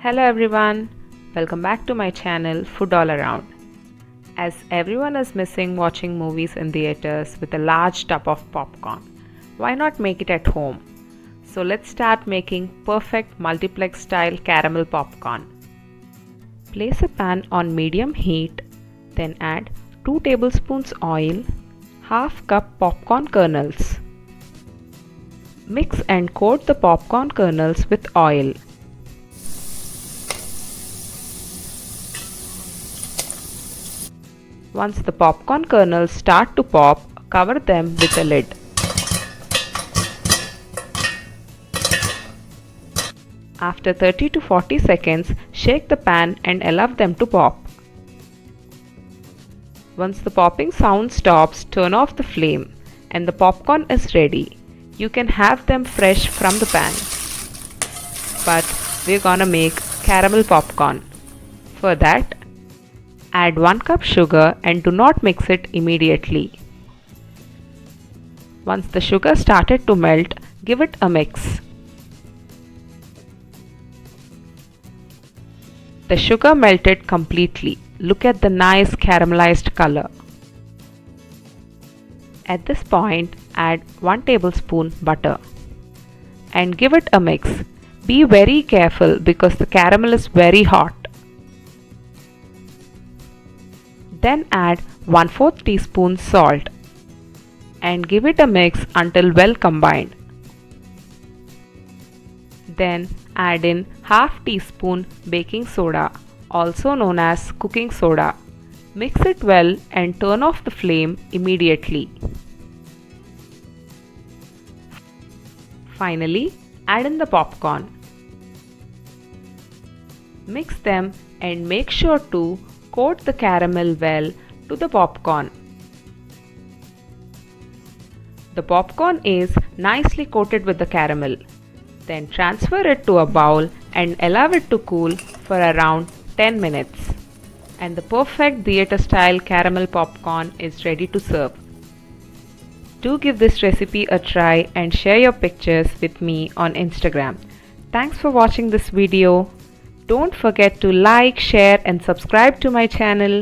Hello everyone, welcome back to my channel Food All Around. As everyone is missing watching movies in theaters with a large tub of popcorn, why not make it at home? So let's start making perfect multiplex style caramel popcorn. Place a pan on medium heat, then add 2 tablespoons oil, half cup popcorn kernels. Mix and coat the popcorn kernels with oil. Once the popcorn kernels start to pop, cover them with a lid. After 30 to 40 seconds, shake the pan and allow them to pop. Once the popping sound stops, turn off the flame and the popcorn is ready. You can have them fresh from the pan. But we're gonna make caramel popcorn. For that, add 1 cup sugar and do not mix it immediately. Once the sugar started to melt, give it a mix. The sugar melted completely. Look at the nice caramelized color. At this point, add 1 tablespoon butter and give it a mix. Be very careful because the caramel is very hot. Then add 1/4 teaspoon salt and give it a mix until well combined. Then add in half teaspoon baking soda, also known as cooking soda. Mix it well and turn off the flame immediately. Finally, add in the popcorn. Mix them and make sure to coat the caramel well to the popcorn. The popcorn is nicely coated with the caramel. Then transfer it to a bowl and allow it to cool for around 10 minutes. And the perfect theater style caramel popcorn is ready to serve. Do give this recipe a try and share your pictures with me on Instagram. Thanks for watching this video. Don't forget to like, share and subscribe to my channel.